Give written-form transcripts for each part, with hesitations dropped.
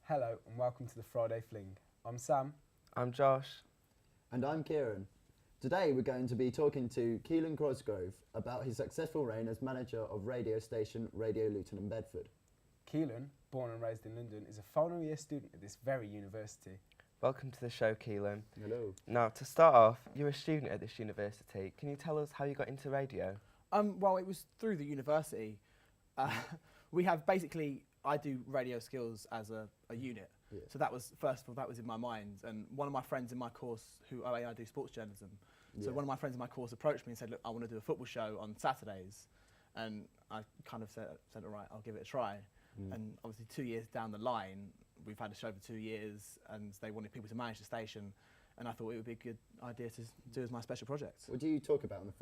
Hello and welcome to the Friday Fling. I'm Sam. I'm Josh. And I'm Kieran. Today we're going to be talking to Keelan Cosgrove about his successful reign as manager of radio station Radio Luton and Bedford. Keelan, born and raised in London, is a final year student at this very university. Welcome to the show, Keelan. Hello. Now, to start off, you're a student at this university. Can you tell us how you got into radio? Well, it was through the university. We have basically, I do radio skills as a unit. Yeah. So that was, first of all, that was in my mind. And one of my friends in my course, I do sports journalism. So one of my friends in my course approached me and said, look, I want to do a football show on Saturdays. And I kind of said all right, I'll give it a try. And obviously 2 years down the line, we've had a show for 2 years and they wanted people to manage the station. And I thought it would be a good idea to do as my special project. What do you talk about on the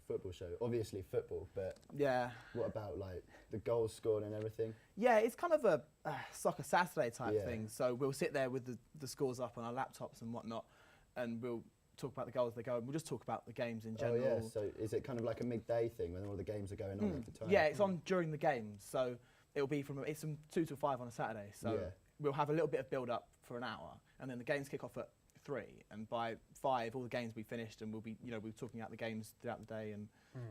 football show? Obviously football, but Yeah. what about like the goals scored and everything? Yeah, it's kind of a soccer Saturday type Yeah. thing. So we'll sit there with the scores up on our laptops and whatnot, and we'll talk about the goals they go, and we'll just talk about the games in general. Oh yeah, so is it kind of like a midday thing when all the games are going on at the time? Yeah, it's on during the games, so it'll be it's from 2 till 5 on a Saturday. So Yeah. we'll have a little bit of build up for an hour, and then the games kick off at 3, and by 5 all the games will be finished, and we'll be talking about the games throughout the day, and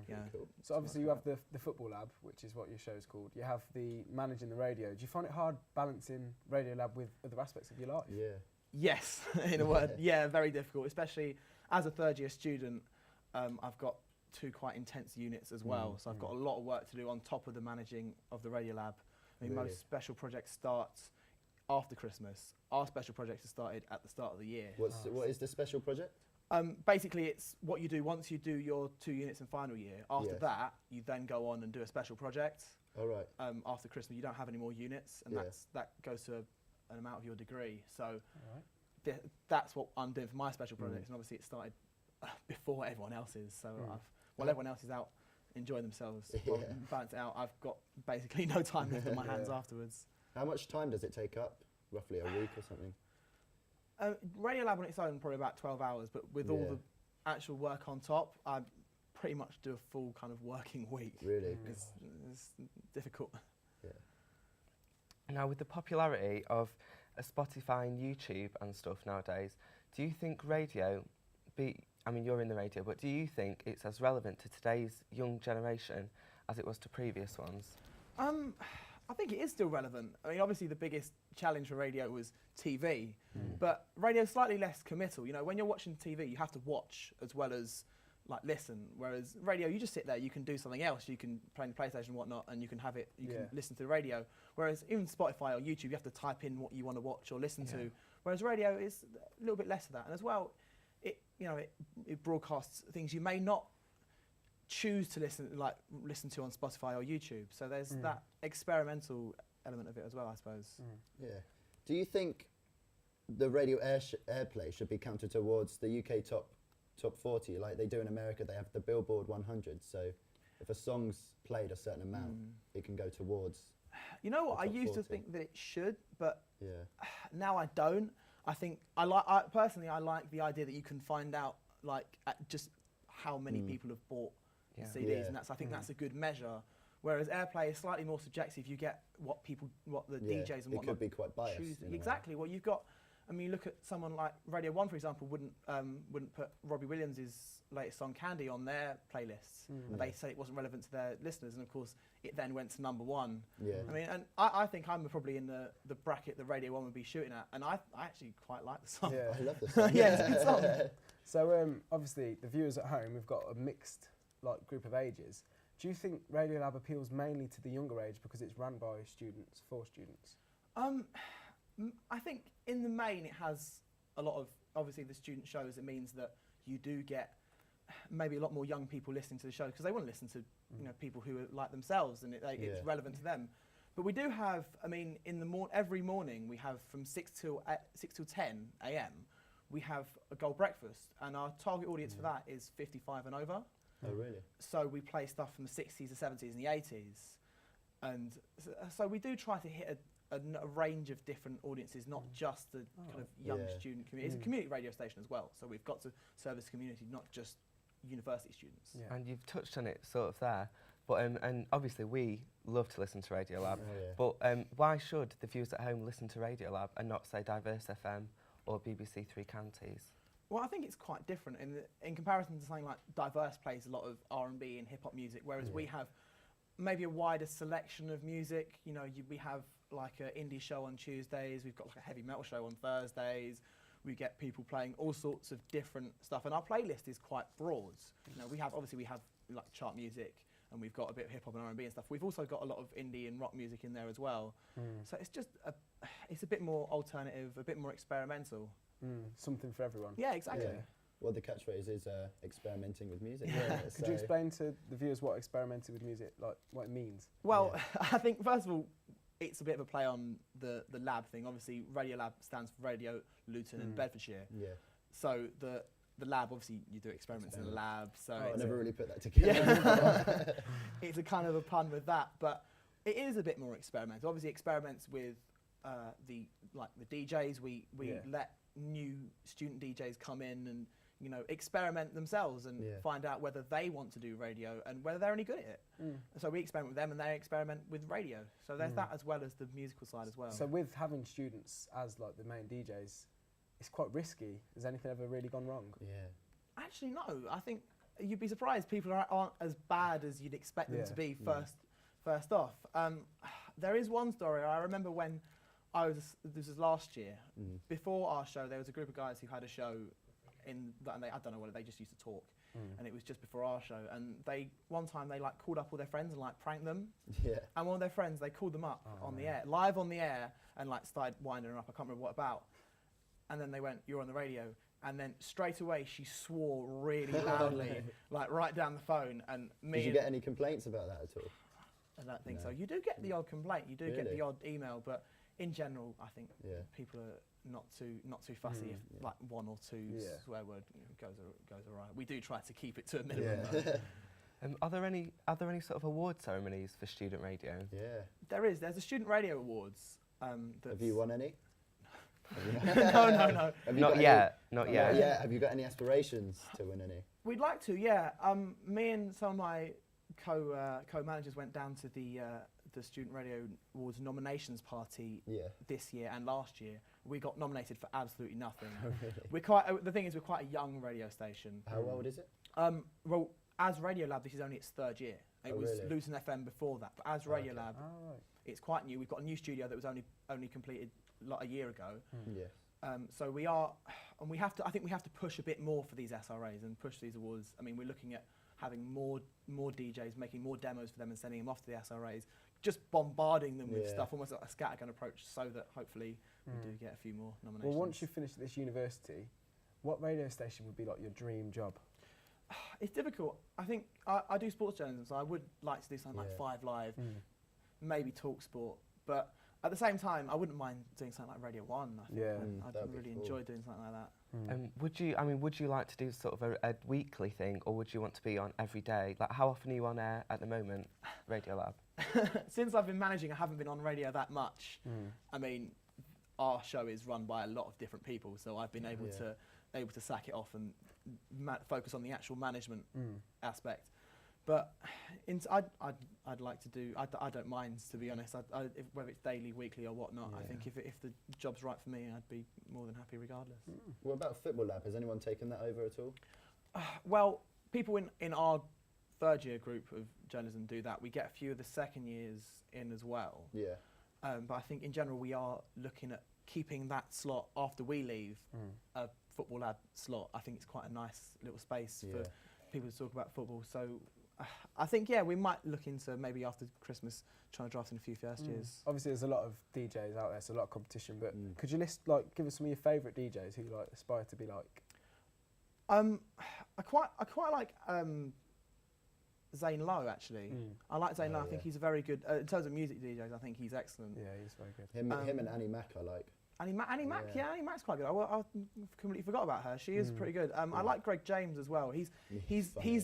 yeah. Cool. So obviously you have the football lab, which is what your show's called. You have the managing the radio. Do you find it hard balancing Radio Lab with other aspects of your life? Yeah. Yes, in a word. Yeah, very difficult, especially as a third year student. I've got 2 quite intense units as well, so I've got a lot of work to do on top of the managing of the Radio Lab. I mean, Really? most special projects start after Christmas. Our special projects have started at the start of the year. What is the special project? Basically, it's what you do once you do your 2 units in final year. After Yes. that, you then go on and do a special project. All right. After Christmas, you don't have any more units, and Yeah. that goes to an amount of your degree. So Alright. that's what I'm doing for my special projects, and obviously it started before everyone else's. So while everyone else is out enjoying themselves, well, Yeah. balance it out, I've got basically no time left on my hands Yeah. afterwards. How much time does it take up? Roughly a week or something? Radio Lab on its own, probably about 12 hours, but with all Yeah. the actual work on top, I pretty much do a full kind of working week. Really? It's difficult. Yeah. Now, with the popularity of Spotify and YouTube and stuff nowadays, do you think radio, I mean, you're in the radio, but do you think it's as relevant to today's young generation as it was to previous ones? I think it is still relevant. I mean, obviously the biggest challenge for radio was TV, but radio's slightly less committal. You know, when you're watching TV, you have to watch as well as like listen. Whereas radio, you just sit there, you can do something else. You can play on the PlayStation and whatnot, and you can have it. You can listen to the radio. Whereas even Spotify or YouTube, you have to type in what you want to watch or listen to. Whereas radio is a little bit less of that. And as well, it broadcasts things you may not choose to listen to on Spotify or YouTube. So there's that experimental element of it as well, I suppose. Yeah. Do you think the radio airplay should be counted towards the UK top 40 like they do in America? They have the Billboard 100. So if a song's played a certain amount, it can go towards. You know what? the I top used to 40. think that it should, but Yeah. now I don't. I think I like the idea that you can find out just how many people have bought CDs, Yeah. and I think that's a good measure. Whereas airplay is slightly more subjective. You get what the DJs and it whatnot could be quite biased. choose. in a way. Exactly. Well, you've got. I mean, look at someone like Radio 1, for example, wouldn't put Robbie Williams' latest song "Candy" on their playlists. And they said it wasn't relevant to their listeners, and of course, it then went to #1. Yeah. I mean, and I think I'm probably in the bracket that Radio 1 would be shooting at, and I actually quite like the song. Yeah. I love the song. Yeah, it's a good song. So obviously the viewers at home, we've got a mixed group of ages. Do you think Radio Lab appeals mainly to the younger age because it's run by students, for students? I think in the main it has a lot of, obviously the student shows, it means that you do get maybe a lot more young people listening to the show because they want to listen to people who are like themselves, and it's relevant to them. But we do have, I mean, every morning we have from 6 till 10 a.m. we have a gold breakfast, and our target audience for that is 55 and over. Oh, really? So we play stuff from the 60s, the 70s and the 80s. And so we do try to hit a range of different audiences, not just the kind of young student community. It's a community radio station as well, so we've got to service the community, not just university students. Yeah. And you've touched on it sort of there, But and obviously we love to listen to Radio Lab. Oh, yeah. But why should the viewers at home listen to Radio Lab and not say Diverse FM or BBC Three Counties? Well, I think it's quite different in comparison to something like Diverse plays a lot of R&B and hip hop music, whereas we have maybe a wider selection of music. You know, we have like an indie show on Tuesdays, we've got like a heavy metal show on Thursdays. We get people playing all sorts of different stuff, and our playlist is quite broad. You know, we have like chart music, and we've got a bit of hip hop and R&B and stuff. We've also got a lot of indie and rock music in there as well. So it's just it's a bit more alternative, a bit more experimental. Something for everyone. Yeah, exactly. Yeah. Well, the catchphrase is experimenting with music. Yeah. So Could you explain to the viewers what experimenting with music, like what it means? Well, I think first of all, it's a bit of a play on the LaB thing. Obviously, Radio Lab stands for Radio Luton and Bedfordshire. Yeah. So the lab, obviously, you do experiments in the lab. So I never really put that together. it's a kind of a pun with that, but it is a bit more experimental. Obviously, experiments with the DJs. We let new student DJs come in and experiment themselves and find out whether they want to do radio and whether they're any good at it. So we experiment with them and they experiment with radio. So there's that as well as the musical side as well. So with having students as like the main DJs, it's quite risky. Has anything ever really gone wrong? Yeah. Actually, no. I think you'd be surprised. People aren't as bad as you'd expect them to be first off. There is one story. I remember when this was last year, before our show, there was a group of guys who had a show and I don't know whether they just used to talk, and it was just before our show, and one time they like called up all their friends and like pranked them. Yeah. And one of their friends, they called them up the air, live on the air, and like started winding her up. I can't remember what about. And then they went, "You're on the radio." And then straight away she swore really loudly, like right down the phone. And me. Did you get any complaints about that at all? I don't think so. You do get the odd complaint, you do get Really? the odd email, but in general, I think people are not too fussy if like one or two swear word goes all right. We do try to keep it to a minimum. Are there any sort of award ceremonies for student radio? Yeah. There's a Student Radio Awards. Have you won any? No. Not yet. Not yet. Yeah. Have you got any aspirations to win any? We'd like to, yeah. Me and some of my co-managers went down to the Student Radio Awards nominations party this year and last year. We got nominated for absolutely nothing. Really? The thing is, we're quite a young radio station. How old is it? Well, as Radio Lab, this is only its third year. It was really? Luton FM before that, but as Radio Lab, it's quite new. We've got a new studio that was only completed a year ago. Yeah. So we are, and we have to. I think we have to push a bit more for these SRAs and push these awards. I mean, we're looking at having more DJs, making more demos for them and sending them off to the SRAs, just bombarding them with stuff, almost like a scattergun approach, so that hopefully we do get a few more nominations. Well, once you finish at this university, what radio station would be like your dream job? It's difficult. I think I do sports journalism, so I would like to do something like 5 Live, maybe Talk Sport, but at the same time, I wouldn't mind doing something like Radio 1. I think I'd really enjoy doing something like that. Would you like to do sort of a weekly thing, or would you want to be on every day? Like, how often are you on air at the moment, Radio Lab? Since I've been managing, I haven't been on radio that much. I mean, our show is run by a lot of different people, so I've been able to sack it off and focus on the actual management aspect. But I'd like to do. I don't mind, to be honest. Whether it's daily, weekly, or whatnot. I think if the job's right for me, I'd be more than happy regardless. What about Football Lab? Has anyone taken that over at all? Well, people in our third year group of journalism do that. We get a few of the second years in as well. Yeah. But I think in general we are looking at keeping that slot after we leave, a Football Lab slot. I think it's quite a nice little space for people to talk about football. So I think, we might look into maybe after Christmas trying to draft in a few first years. Obviously, there's a lot of DJs out there, so a lot of competition. But could you give us some of your favourite DJs who you aspire to be like? I quite like Zane Lowe, actually. I like Zane Lowe. I think he's a very good in terms of music DJs. I think he's excellent. Yeah, he's very good. Him and Annie Mac, I like. Annie Mac, Yeah. Annie Mac's quite good. I completely forgot about her. She is pretty good. I like Greg James as well. He's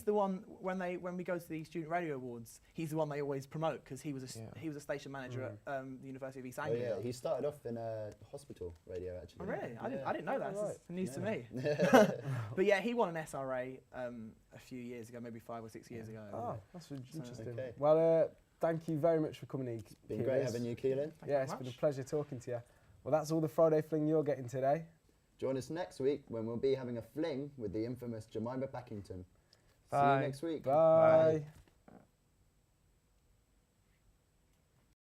the one when we go to the Student Radio Awards. He's the one they always promote because he was a station manager at the University of East Oh, Anglia. yeah, he started off in hospital radio actually. Oh, really? Yeah. I didn't know that. Right. It's news to me. Yeah. But yeah, he won an SRA a few years ago, maybe 5 or 6 years ago. Oh, that's interesting. Okay. Well, thank you very much for coming in. It's been great having you, Keelan. Thank you Yeah, very it's been a much. pleasure talking to you. Well, that's all the Friday fling you're getting today. Join us next week when we'll be having a fling with the infamous Jemima Packington. See Bye. you next week. Bye. Bye.